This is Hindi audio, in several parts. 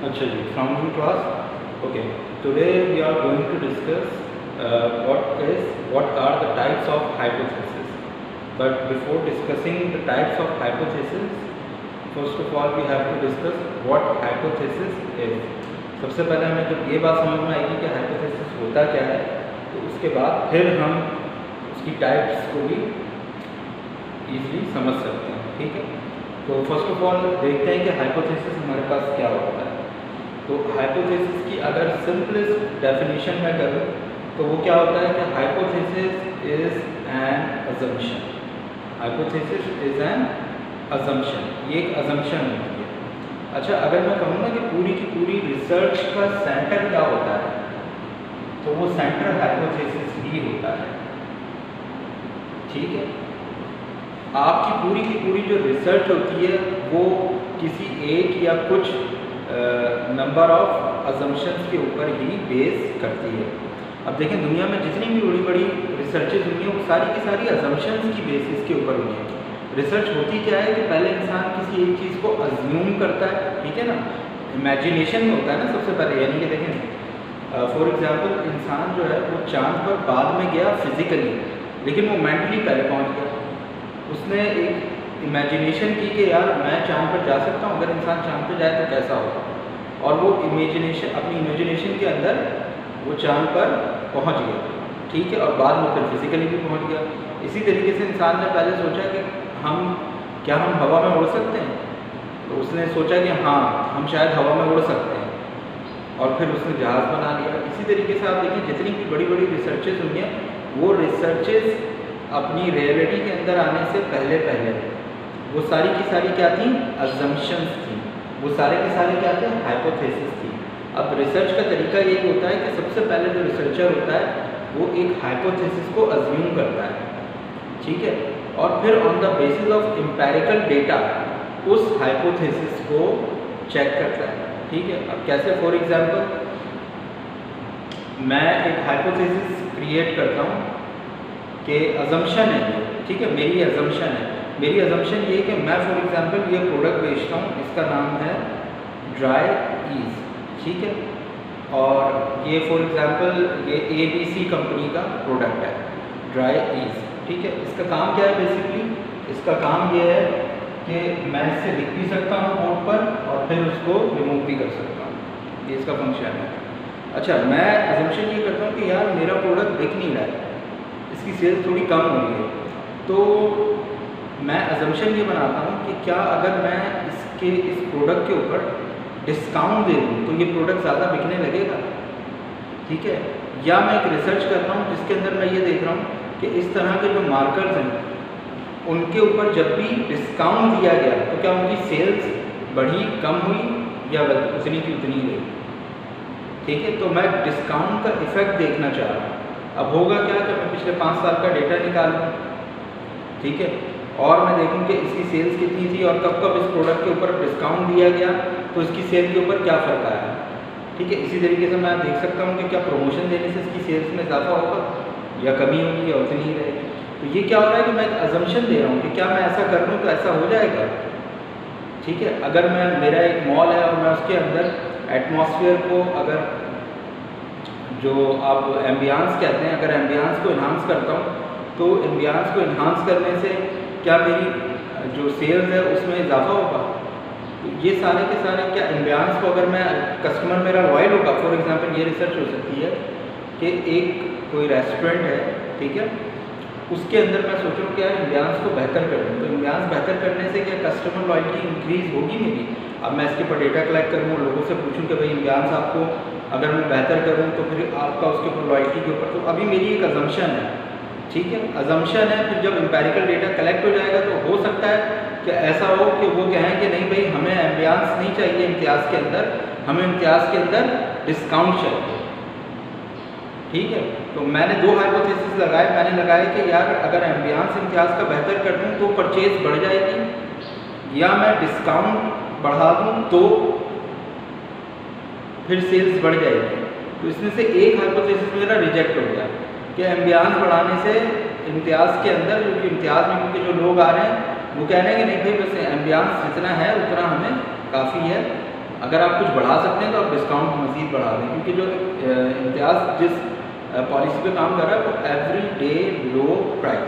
अच्छा जी, from new class. Okay, today we are going to discuss what are the types of hypothesis. But before discussing the types of hypothesis, first of all we have to discuss what hypothesis is. सबसे पहले हमें जब ये बात समझ में आएगी कि hypothesis होता क्या है, तो उसके बाद फिर हम उसकी टाइप्स को भी ईजिली समझ सकते हैं। ठीक है, तो फर्स्ट ऑफ ऑल देखते हैं कि हाइपोथेसिस हमारे पास क्या होता है। तो हाइपोथेसिस की अगर सिंपलेस्ट डेफिनेशन में करूँ तो वो क्या होता है कि hypothesis is an assumption. Hypothesis is an assumption, ये एक अजम्पशन होती है। अच्छा, अगर मैं कहूँ ना कि पूरी की पूरी रिसर्च का सेंटर क्या होता है, तो वो सेंटर हाइपोथेसिस ही होता है। ठीक है, आपकी पूरी की पूरी जो रिसर्च होती है वो किसी एक या कुछ नंबर ऑफ अजम्पशंस के ऊपर ही बेस करती है। अब देखें, दुनिया में जितनी भी बड़ी बड़ी रिसर्चेज हुई हैं वो सारी की सारी अजम्पशंस की बेसिस के ऊपर हुई हैं। रिसर्च होती क्या है कि पहले इंसान किसी एक चीज़ को अज्यूम करता है, ठीक है ना, इमेजिनेशन में होता है ना सबसे पहले। यानी कि देखें, फॉर एग्जांपल इंसान जो है वो चांद पर बाद में गया फिजिकली, लेकिन वो मेंटली पहले पहुंच गया। उसने एक इमेजिनेशन की कि यार मैं चांद पर जा सकता हूँ, अगर इंसान चांद पर जाए तो कैसा होगा, और वो अपनी इमेजिनेशन के अंदर वो चांद पर पहुँच गया। ठीक है, और बाद में फिर फिजिकली भी पहुँच गया। इसी तरीके से इंसान ने पहले सोचा कि हम हवा में उड़ सकते हैं, तो उसने सोचा कि हाँ हम शायद हवा में उड़ सकते हैं, और फिर उसने जहाज़ बना लिया। इसी तरीके से आप देखें जितनी भी बड़ी बड़ी रिसर्चेज हुई हैं वो रिसर्चेज अपनी रियलिटी के अंदर आने से पहले वो सारी की सारी क्या थी, अजम्पशंस थी। वो सारे के सारे क्या थे, हाइपोथेसिस थी। अब रिसर्च का तरीका यही होता है कि सबसे पहले जो रिसर्चर होता है वो एक हाइपोथेसिस को अज्यूम करता है, ठीक है, और फिर on the basis of empirical data उस हाइपोथेसिस को चेक करता है। ठीक है, अब कैसे, फॉर एग्जांपल मैं एक हाइपोथेसिस क्रिएट करता हूँ कि अजम्पशन है, ठीक है, मेरी अजम्पशन है। मेरी अजम्पशन ये है कि मैं फॉर एग्जांपल ये प्रोडक्ट बेचता हूँ, इसका नाम है ड्राई ईज, ठीक है, और ये फॉर एग्जांपल ये ABC कंपनी का प्रोडक्ट है ड्राई ईज। ठीक है, इसका काम क्या है बेसिकली, इसका काम ये है कि मैं इससे लिख भी सकता हूँ बोर्ड पर और फिर उसको रिमूव भी कर सकता हूँ, ये इसका फंक्शन है। अच्छा, मैं अजम्पशन ये करता हूँ कि यार मेरा प्रोडक्ट बिक नहीं रहा है, इसकी सेल्स थोड़ी कम हो रही है, तो मैं अजम्पशन ये बनाता हूँ कि क्या अगर मैं इस प्रोडक्ट के ऊपर डिस्काउंट दे दूँ तो ये प्रोडक्ट ज़्यादा बिकने लगेगा। ठीक है, या मैं एक रिसर्च कर रहा हूँ जिसके अंदर मैं ये देख रहा हूँ कि इस तरह के जो मार्कर्स हैं उनके ऊपर जब भी डिस्काउंट दिया गया तो क्या उनकी सेल्स बढ़ी, कम हुई, या उतनी की उतनी रही। ठीक है, तो मैं डिस्काउंट का इफेक्ट देखना चाह रहा हूँ। अब होगा क्या कि मैं पिछले 5 साल का डेटा निकालूँ, ठीक है, और मैं देखूं कि इसकी सेल्स कितनी थी और कब कब इस प्रोडक्ट के ऊपर डिस्काउंट दिया गया तो इसकी सेल के ऊपर क्या फ़र्क आया। ठीक है, इसी तरीके से मैं देख सकता हूं कि क्या प्रमोशन देने से इसकी सेल्स में इजाफा होगा या कमी होगी या उतनी ही रहेगी। तो ये क्या हो रहा है कि मैं एक अजम्पशन दे रहा हूँ कि क्या मैं ऐसा कर लूँ तो ऐसा हो जाएगा। ठीक है, अगर मेरा एक मॉल है और मैं उसके अंदर एटमॉस्फेयर को, अगर जो आप एम्बियंस कहते हैं, अगर एम्बियंस को इन्हांस करता हूँ तो एम्बियंस को इन्हांस करने से क्या मेरी जो सेल्स है उसमें इजाफा होगा। तो ये सारे के सारे क्या एम्बियंस को, अगर मैं कस्टमर मेरा लॉयल होगा, फॉर एग्जांपल ये रिसर्च हो सकती है कि एक कोई रेस्टोरेंट है, ठीक है, उसके अंदर मैं सोच रहा हूँ कि यार एम्बियंस को बेहतर कर दूँ, तो एम्बियंस बेहतर करने से क्या कस्टमर लॉयल्टी इंक्रीज़ होगी मेरी। अब मैं इसके ऊपर डेटा कलेक्ट करूँ, लोगों से पूछूँ कि भाई एम्बियंस आपको अगर मैं बेहतर करूँ तो फिर आपका उसके ऊपर लॉयल्टी के ऊपर, तो अभी मेरी एक अजम्पशन है। ठीक है, अजम्पशन है, फिर जब एम्पिरिकल डेटा कलेक्ट हो जाएगा तो हो सकता है कि ऐसा हो कि वो कहें कि नहीं भाई हमें एम्बियंस नहीं चाहिए इम्तियाज़ के अंदर, हमें इम्तियाज़ के अंदर डिस्काउंट चाहिए। ठीक है, तो मैंने 2 हाइपोथेसिस लगाए। मैंने लगाया कि यार अगर एम्बियंस इम्तियाज़ का बेहतर कर दूँ तो परचेज बढ़ जाएगी, या मैं डिस्काउंट बढ़ा दूँ तो फिर सेल्स बढ़ जाएगी। तो इसमें से एक हाइपोथेसिस मेरा रिजेक्ट हो गया कि एम्बियंस बढ़ाने से इम्तियाज़ के अंदर, क्योंकि इम्तियाज़ में क्योंकि जो लोग आ रहे हैं वो कह रहे हैं कि नहीं भाई बस एम्बियंस जितना है उतना हमें काफ़ी है, अगर आप कुछ बढ़ा सकते हैं तो आप डिस्काउंट मज़ीद बढ़ा दें, क्योंकि जो इम्तियाज़ जिस पॉलिसी पे काम कर रहा है वो एवरी डे लो प्राइस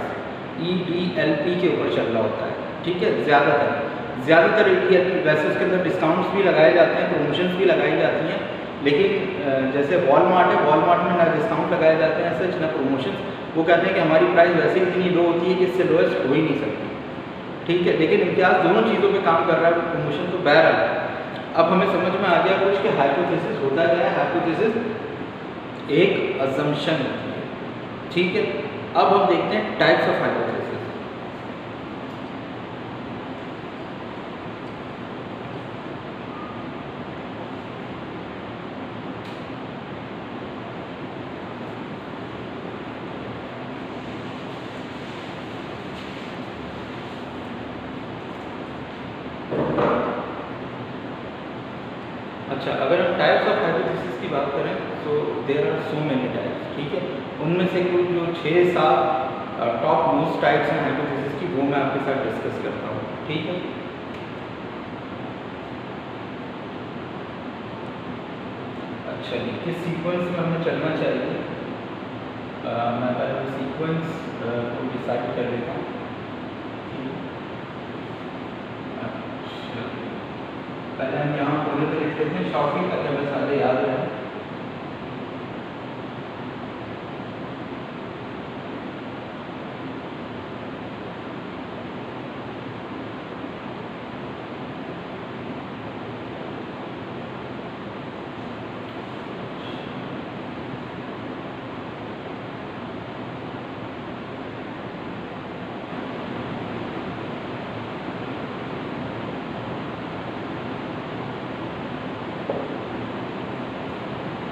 EDLP के ऊपर चल रहा होता है, ठीक है। ज़्यादातर EDLP, वैसे उसके अंदर डिस्काउंट्स भी लगाए जाते हैं, प्रमोशंस भी लगाई जाती हैं, लेकिन जैसे वॉलमार्ट है, वॉलमार्ट में ना डिस्काउंट लगाए जाते हैं सच ना प्रमोशंस। वो कहते हैं कि हमारी प्राइस वैसे ही इतनी लो होती है कि इससे लोएस्ट हो ही नहीं सकती, ठीक है। लेकिन इम्तियाज़ दोनों चीज़ों पे काम कर रहा है, प्रमोशन तो बहरहाल। अब हमें समझ में आ गया कुछ कि हाइपोथेसिस होता क्या है। हाइपोथेसिस एक अजम्पशन होती है, ठीक है। अब हम देखते हैं टाइप्स ऑफ हाइपोथेसिस। अच्छा, अगर हम टाइप्स ऑफ हाइपोथेसिस की बात करें तो there are so many types, ठीक है। उनमें से कुछ जो 6-7 टॉप मोस्ट टाइप्स हैं हाइपोथेसिस की, वो मैं आपके साथ डिस्कस करता हूँ, ठीक है। अच्छा जी, किस सीक्वेंस में हमें चलना चाहिए, मैं पहले सीक्वेंस को डिसाइड कर लेता हूँ। अच्छा, पहले हम यहाँ बोले तो लिख लेते हैं शॉपिंग करके हमें सारे याद रहे।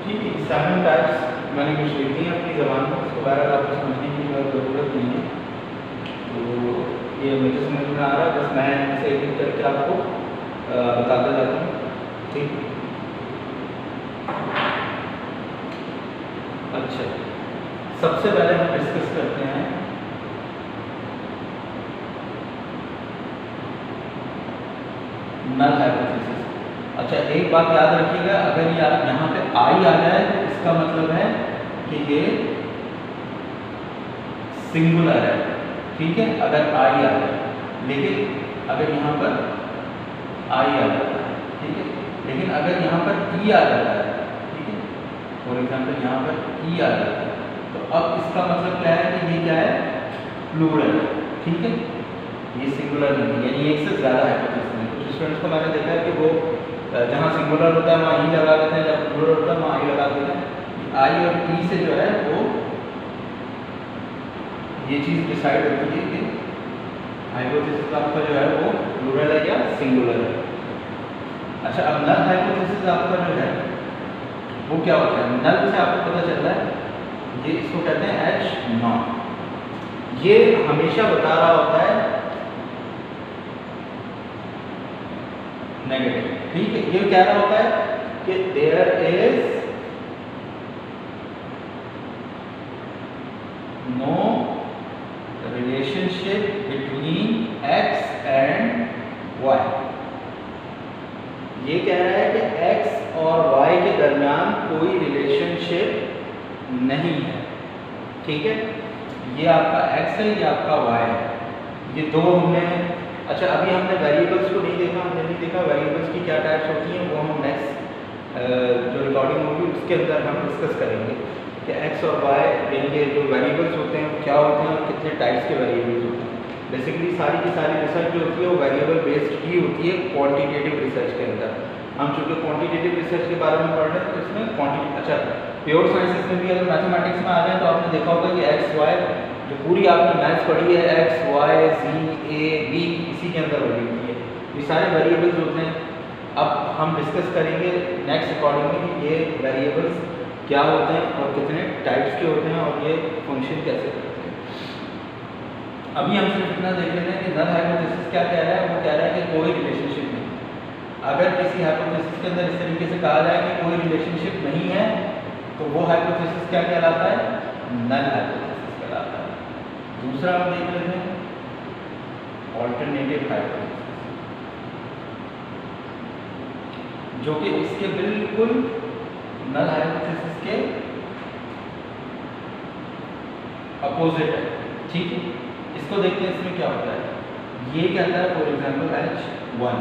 ठीक है, 7 टाइप्स मैंने कुछ लिख दी हैं अपनी ज़बान में, उसको बहरहाल आपको समझने की ज़रूरत नहीं है, तो ये मुझे समझ में आ रहा है, बस मैं इसे एक करके आपको बताता जाता हूँ, ठीक है। अच्छा, सबसे पहले हम डिस्कस करते हैं नल हाइपोथेसिस। अच्छा, एक बात याद रखिएगा, अगर ये यहाँ पे आई आ जाए तो इसका मतलब है कि ये सिंगुलर है, ठीक है, अगर आई आ जाए। लेकिन अगर यहाँ पर आई आ जाता है, ठीक है, लेकिन अगर यहाँ पर ई आ जाता है, ठीक है, फॉर एग्जाम्पल यहाँ पर ई आ जाता है, तो अब इसका मतलब क्या है कि ये क्या है, प्लूरल, ठीक है, ये सिंगुलर नहीं है, यानी एक से ज़्यादा हाइपोथेसिस है। कुछ स्टूडेंट्स को मैंने देखा है कि वो जहाँ सिंगुलर होता है वहाँ ई लगा देते हैं, जब प्लूरल होता है वहाँ आई लगा देते हैं। आई और ई से जो है वो ये चीज़ डिसाइड होती है कि हाइपोथेसिस आपका जो है वो प्लूरल है या सिंगुलर है। अच्छा, अब नल हाइपोथेसिस आपका जो है वो क्या होता है, नल से आपको पता चल रहा है, ये इसको कहते हैं H0। ये हमेशा बता रहा होता है नेगेटिव, ठीक है। ये कह रहा होता है कि there is no relationship between x and y। ये कह रहा है कि x और y के दरमियान कोई रिलेशनशिप नहीं है, ठीक है। ये आपका x है, ये आपका y है, ये दो हमने। अच्छा, अभी हमने वेरिएबल्स को नहीं देखा, हमने नहीं देखा वेरिएबल्स की क्या टाइप्स होती हैं, वो हम नेक्स्ट जो रिकॉर्डिंग होगी उसके अंदर हम डिस्कस करेंगे कि x और y यानी जो वेरिएबल्स होते हैं क्या होते हैं और कितने टाइप्स के वेरिएबल्स होते हैं। बेसिकली सारी की सारी रिसर्च जो होती है वो वेरिएबल बेस्ड ही होती है क्वांटिटेटिव रिसर्च के अंदर। हम चूँकि क्वांटिटेटिव रिसर्च के बारे में पढ़ रहे हैं तो इसमें क्वांटिटी, अच्छा प्योर साइंसेस में भी अगर मैथमेटिक्स में आ जाए तो आपने देखा होगा कि एक्स वाई जो पूरी आपने मैथ्स पढ़ी है X Y C A B इसी के अंदर बनी हुई है, ये सारे वेरिएबल्स होते हैं। अब हम डिस्कस करेंगे नेक्स्ट अकॉर्डिंगली कि ये वेरिएबल्स क्या होते हैं और कितने टाइप्स के होते हैं और ये फंक्शन कैसे करते हैं। अभी हम सिर्फ इतना देख लेते हैं कि नल हाइपोथेसिस क्या कह रहा है, वो कह रहा है कि कोई रिलेशनशिप नहीं। अगर किसी हाइपोथेसिस के अंदर इस तरीके से कहा जाए कि कोई रिलेशनशिप नहीं है तो वो हाइपोथेसिस क्या कहलाता है, नल हाइपोथेसिस कहलाता है। दूसरा हम देख लेते हैं ऑल्टरनेटिव हाइपोथेसिस। जो कि इसके बिल्कुल नल हाइपोथेसिस के अपोजिट है। ठीक है, इसको देखते हैं इसमें क्या होता है। ये कहता है फॉर एग्जांपल H1,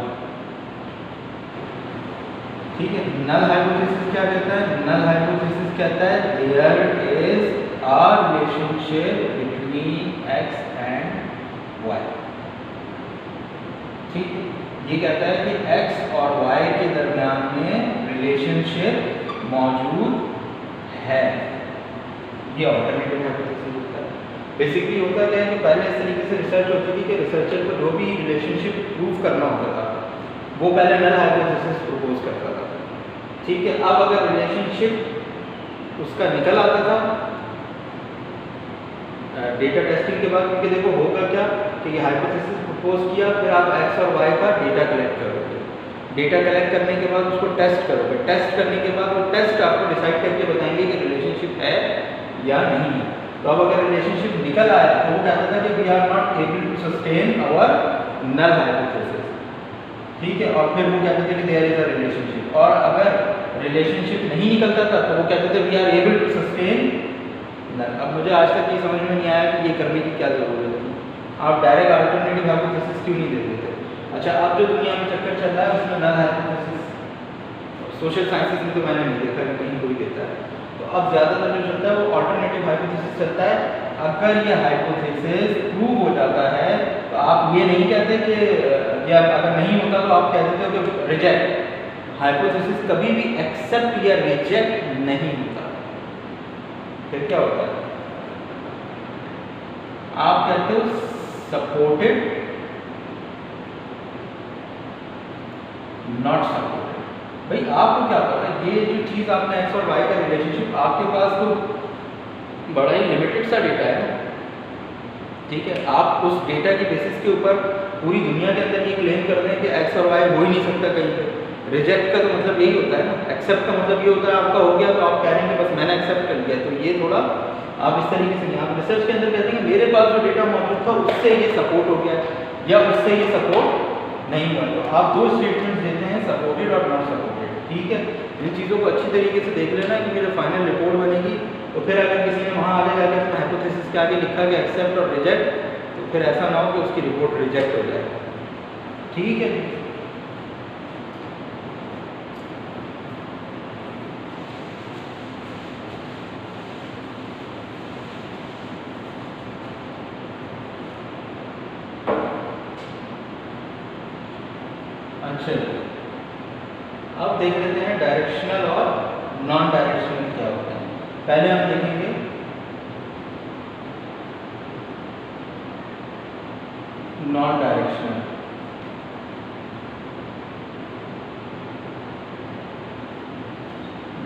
ठीक है। नल हाइपोथेसिस क्या कहता है? नल हाइपोथेसिस कहता है there is a relationship between x and y। ठीक है, ये कहता है कि x और y के दरमियान में रिलेशनशिप मौजूद है। ये ऑल्टरनेटिव हाइपोथेसिस होता है। बेसिकली होता क्या है कि पहले इस तरीके से रिसर्च होती थी कि रिसर्चर को जो भी रिलेशनशिप प्रूव करना होता था वो पहले नल हाइपोथेसिस प्रपोज करता था। ठीक है, अब अगर रिलेशनशिप उसका निकल आता था डेटा टेस्टिंग के बाद, क्योंकि देखो होगा क्या कि ये हाइपोथेसिस प्रपोज किया, फिर आप x और y का डेटा कलेक्ट करोगे। डेटा कलेक्ट करने के बाद उसको टेस्ट करोगे। टेस्ट करने के बाद वो टेस्ट आपको डिसाइड करके बताएंगे कि रिलेशनशिप है या नहीं है। तो अब अगर रिलेशनशिप निकल आया तो वो कहता था कि we are not able to sustain our null hypothesis. ठीक है, और फिर वो कहते थे कि देयर इज अ रिलेशनशिप। और अगर रिलेशनशिप नहीं निकलता था तो वो कहते थे we are able to sustain null. अब मुझे आज तक ये समझ में नहीं आया कि ये करने की क्या ज़रूरत थी। आप डायरेक्ट अल्टरनेटिव हाइपोथेसिस क्यों नहीं दे देते? अच्छा, अब जो दुनिया में चक्कर चल रहा है उसमें नल हाइपोथेसिस सोशल साइंसेस में तो मैंने नहीं देखा कि कहीं कोई देता है। तो अब ज़्यादातर जो चलता है वो ऑल्टरनेटिव हाइपोथेसिस चलता है। अगर ये हाइपोथेसिस प्रूव हो जाता है तो आप ये नहीं कहते कि या अगर नहीं होता तो आप कह देते हो कि रिजेक्ट। हाइपोथेसिस कभी भी एक्सेप्ट या रिजेक्ट नहीं होता। फिर क्या होता है? आप कहते हो सपोर्टेड, नॉट सपोर्टेड। भाई आपको क्या पता है ये जो चीज़ आपने x और y का रिलेशनशिप, आपके पास तो बड़ा ही लिमिटेड सा डेटा है ना। ठीक है, आप उस डेटा की बेसिस के ऊपर पूरी दुनिया के अंदर ये क्लेम कर रहे हैं कि x और y हो ही नहीं सकता कहीं पे। रिजेक्ट का तो मतलब यही होता है ना, एक्सेप्ट का मतलब ये होता है आपका हो गया तो आप कह रहे हैं कि बस मैंने एक्सेप्ट कर लिया। तो ये थोड़ा आप इस तरीके से नहीं, आप रिसर्च के अंदर कहते हैं मेरे पास जो डेटा मौजूद था उससे ये सपोर्ट हो गया या उससे ये सपोर्ट नहीं हुआ। तो आप दो स्टेटमेंट्स देते हैं, सपोर्टेड और नॉट सपोर्टेड। ठीक है, इन चीज़ों को अच्छी तरीके से देख लेना कि मेरे फाइनल रिपोर्ट बनेगी तो फिर अगर किसी ने वहाँ आगे जाकर अपने हाइपोथेसिस के आगे लिखा कि एक्सेप्ट और रिजेक्ट, तो फिर ऐसा ना हो कि उसकी रिपोर्ट रिजेक्ट हो जाए। ठीक है, अच्छा अब देख लेते हैं डायरेक्शनल और नॉन डायरेक्शनल क्या होता है। पहले हम देखेंगे non directional.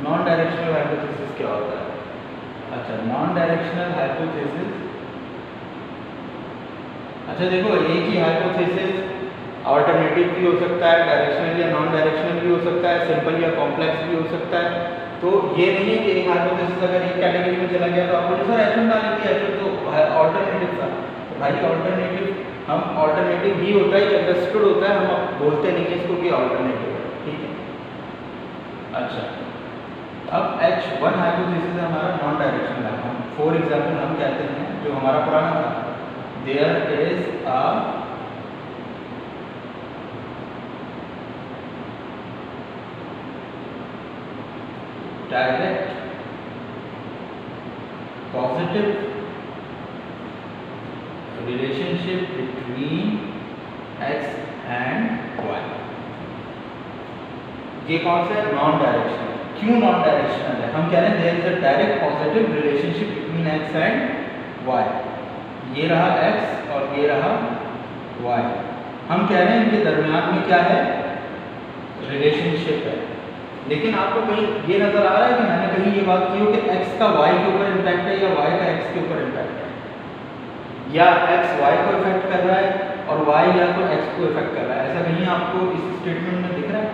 Non directional hypothesis क्या होता है? अच्छा, नॉन डायरेक्शनल हाइपोथेसिस, अच्छा देखो एक ही हाइपोथेसिस ऑल्टरनेटिव भी हो सकता है, डायरेक्शनल या नॉन डायरेक्शनल भी हो सकता है, सिंपल या कॉम्प्लेक्स भी हो सकता है। तो ये नहीं है कि एक हाइपोथेसिस अगर एक कैटेगरी में चला गया तो आप बोले सर H1 डालेंगे, H1 तो ऑल्टरनेटिव था। तो भाई ऑल्टरनेटिव हम ऑल्टरनेटिव ही होता है, अंडरस्टूड होता है, हम बोलते नहीं है इसको कि ऑल्टरनेटिव है। ठीक है, अच्छा अब H1 हाइपोथेसिस हमारा नॉन डायरेक्शनल है। हम फॉर एग्जाम्पल हम कहते हैं जो हमारा पुराना था, there is a direct positive relationship between x and y। ये कौन सा है? Non directional. क्यों नॉन डायरेक्शनल है? हम कह रहे हैं there is a direct positive relationship between x and y। ये रहा x और ये रहा y। हम कह रहे हैं इनके दरमियान में क्या है? रिलेशनशिप है। लेकिन आपको कहीं ये नजर आ रहा है कि मैंने कहीं ये बात की हो कि x का y के ऊपर इम्पैक्ट है या y का x के ऊपर इम्पैक्ट है, या x y को इफेक्ट कर रहा है और y या तो x को इफेक्ट कर रहा है? ऐसा कहीं आपको इस स्टेटमेंट में दिख रहा है?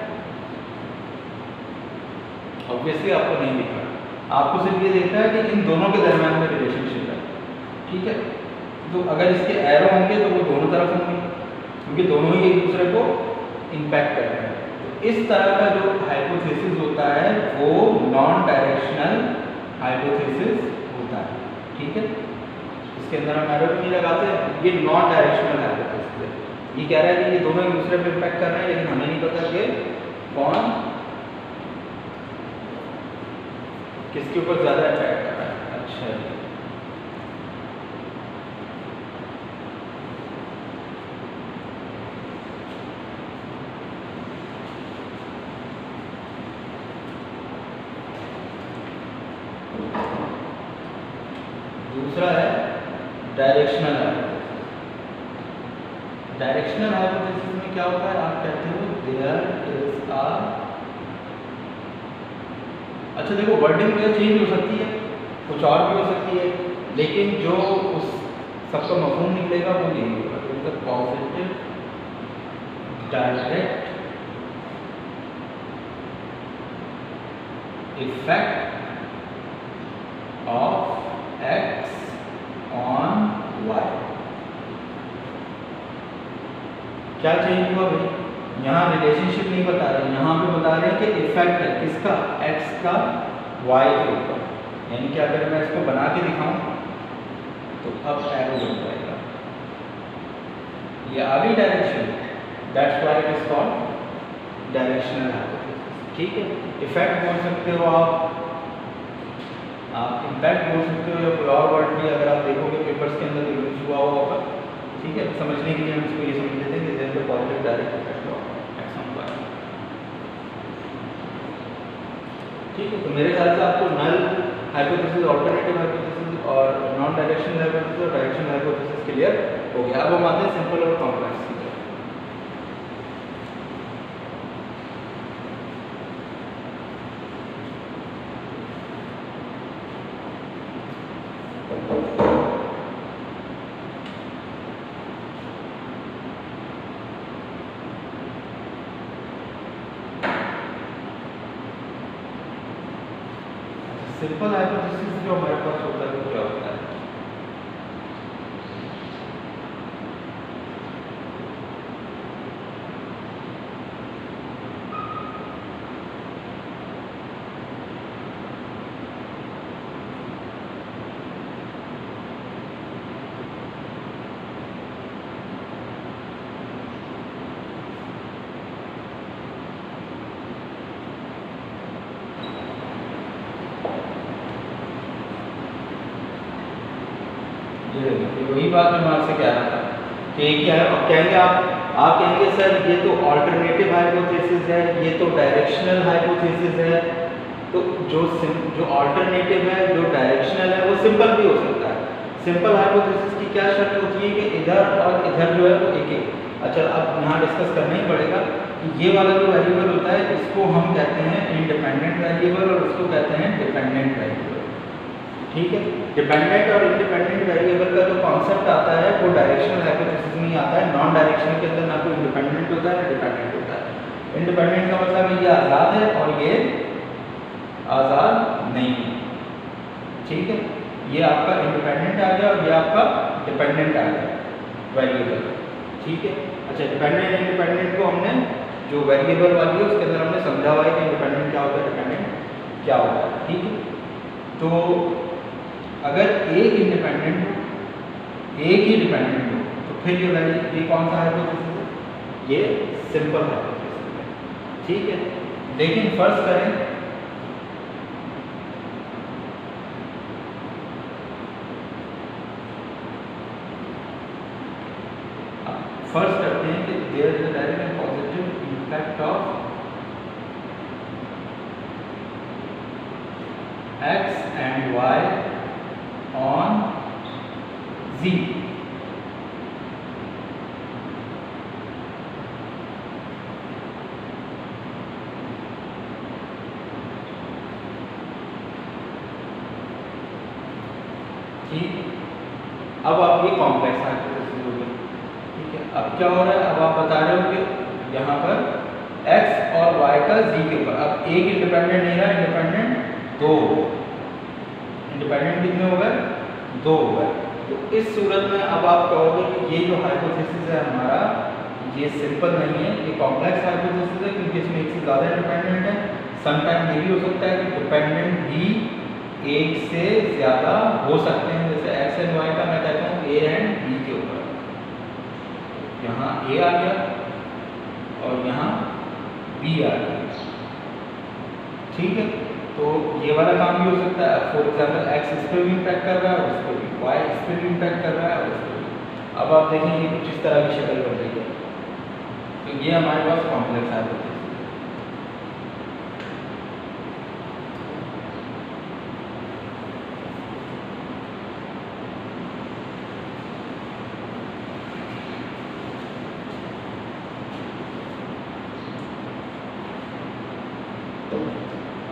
ऑब्वियसली आपको नहीं दिख रहा। आपको सिर्फ ये दिख रहा है कि इन दोनों के दरमियान में रिलेशनशिप है। ठीक है, तो अगर इसके एरो होंगे तो वो दोनों तरफ होंगे क्योंकि दोनों ही एक दूसरे को इम्पैक्ट कर रहे हैं। तो इस तरह का जो हाइपोथेसिस होता है वो नॉन डायरेक्शनल हाइपोथेसिस होता है, ठीक है। इसके अंदर हम एरो नहीं लगाते, ये नॉन डायरेक्शनल हाइपोथेसिस है। ये कह रहा है कि ये दोनों एक दूसरे पे इम्पैक्ट कर रहे हैं, लेकिन हमें नहीं पता कि कौन किसके ऊपर ज़्यादा इम्पैक्ट कर रहा है। अच्छा जी, दूसरा है डायरेक्शनल हाइपोथेसिस। डायरेक्शनल हाइपोथेसिस में क्या होता है, आप कहते हो देयर इज अ, अच्छा देखो वर्डिंग में चेंज हो सकती है, कुछ और भी हो सकती है, लेकिन जो उस सबका मफहूम निकलेगा वो यही होगा, तो positive direct effect of x on y। क्या चेंज हुआ भाई, यहाँ रिलेशनशिप नहीं बता रहे, यहाँ पे बता रहे हैं कि इफेक्ट है किसका, x का y के ऊपर। यानी कि अगर मैं इसको बना के दिखाऊं तो अब एरो बन जाएगा, ये आगे direction, that's why it is called directional hypothesis, ठीक है। इफेक्ट बोल सकते हो आप इम्पैक्ट बोल सकते हो, या कोई और वर्ड भी अगर आप देखोगे पेपर्स के अंदर यूज हुआ होगा, ठीक है। समझने के लिए हम इसको ये समझ लेते हैं कि there is a positive direct effect of X on Y, ठीक है। तो मेरे ख्याल से आपको नल हाइपोथेसिस, अल्टरनेटिव हाइपोथेसिस और नॉन डायरेक्शनल हाइपोथेसिस और डायरेक्शनल हाइपोथेसिस क्लियर हो गया। अब हम आते हैं सिंपल और कॉम्प्लेक्स की तरफ। सिंपल हाइपोथेसिस जो हमारे पास होता है वो क्या होता है, ये वही बात मैं आपसे कह रहा था कि क्या है, कहेंगे आप कहेंगे सर ये तो अल्टरनेटिव हाइपोथेसिस है, ये तो डायरेक्शनल हाइपोथेसिस है। तो जो अल्टरनेटिव है, जो डायरेक्शनल है, वो सिंपल भी हो सकता है। सिंपल हाइपोथेसिस की क्या शर्त होती है कि इधर और इधर जो है वो एक एक। अच्छा अब यहाँ डिस्कस करना ही पड़ेगा कि ये वाला जो वेरिएबल होता है इसको हम कहते हैं इंडिपेंडेंट वेरिएबल और उसको कहते हैं डिपेंडेंट वेरिएबल, ठीक है। डिपेंडेंट और इंडिपेंडेंट वेरिएबल का जो कॉन्सेप्ट आता है वो डायरेक्शनल हाइपोथेसिस में ही आता है। नॉन डायरेक्शनल के अंदर ना कोई इंडिपेंडेंट होता है ना डिपेंडेंट होता है। इंडिपेंडेंट का मतलब ये आज़ाद है और ये आज़ाद नहीं है, ठीक है। ये आपका इंडिपेंडेंट आ गया और ये आपका डिपेंडेंट आ गया वेरिएबल, ठीक है। अच्छा डिपेंडेंट इंडिपेंडेंट को हमने जो वेरिएबल वाली है उसके अंदर हमने समझा हुआ है कि इंडिपेंडेंट क्या होता है, डिपेंडेंट क्या होता है, ठीक है। तो अगर एक इंडिपेंडेंट हो एक ही डिपेंडेंट हो तो फिर ये कौन सा हाइपोथेसिस है, ये सिंपल हाइपोथेसिस है, ठीक है। लेकिन फर्ज करें फर्स्ट करते हैं कि there is a direct and positive impact of x and y on z। ठीक, अब आप ये कॉम्प्लेक्स हाइपोथेसिस हो गई, ठीक है। अब क्या हो रहा है, अब आप बता रहे हो कि यहाँ पर x और y का z के ऊपर, अब एक इंडिपेंडेंट नहीं रहा, इंडिपेंडेंट दो, इंडिपेंडेंट कितने हो गए, दो हो गए। तो इस सूरत में अब आप कहोगे कि ये जो हाइपोथेसिस है हमारा ये सिंपल नहीं है, ये कॉम्प्लेक्स हाइपोथेसिस है, क्योंकि इसमें एक से ज़्यादा इंडिपेंडेंट है, समटाइम ये भी हो सकता है कि डिपेंडेंट भी एक से ज़्यादा हो सकते हैं। जैसे एक्स एंड वाई का मैं कहता हूँ ए एंड बी के ऊपर, यहाँ ए आ गया और यहाँ बी आ गया, ठीक है। तो ये वाला काम भी हो सकता है। फॉर एग्जाम्पल एक्स इस पर भी इम्पैक्ट कर रहा है और इस पर भी, वाई इस पर भी इम्पैक्ट कर रहा है और इस पर भी। अब आप देखेंगे कुछ इस तरह की शक्ल बन रही है, तो ये हमारे पास कॉम्प्लेक्स हाइपोथेसिस है।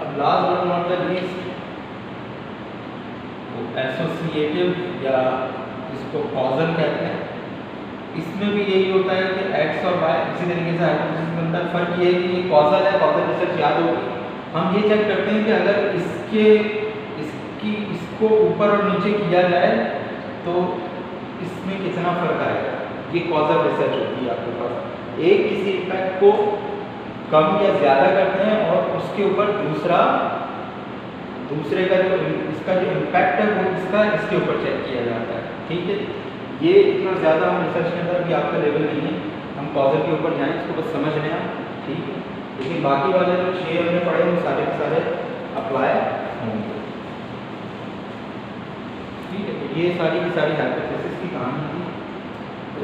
अब last but not the least, associative या इसको कॉजल कहते हैं, इसमें भी यही होता है कि एक्स और वाई इसी तरीके से हाइपोथेसिस बनता है। फर्क ये है कि ये कॉजल है, कॉजल रिसर्च याद होगी। हम ये चेक करते हैं कि अगर इसको ऊपर और नीचे किया जाए तो इसमें कितना फर्क आएगा। ये कॉजल रिसर्च होती है आपके पास। एक किसी इम्पैक्ट को कम या ज़्यादा करते हैं और उसके ऊपर दूसरे का जो इसका जो इम्पैक्ट है वो इसके ऊपर चेक किया जाता है, ठीक है। ये इतना ज़्यादा हम रिसर्च के अंदर भी आपका लेवल नहीं है, हम कॉजल के ऊपर जाएं, इसको बस समझ लें आप, ठीक है। लेकिन बाकी वाले जो 6 हमने पढ़े वो सारे के सारे अप्लाई होंगे, ठीक है। तो ये सारी की सारी हाइपोथेसिस की कहानी थी। तो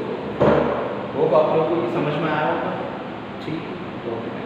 होप आप लोगों को ये समझ में आया होगा, ठीक है। ओके।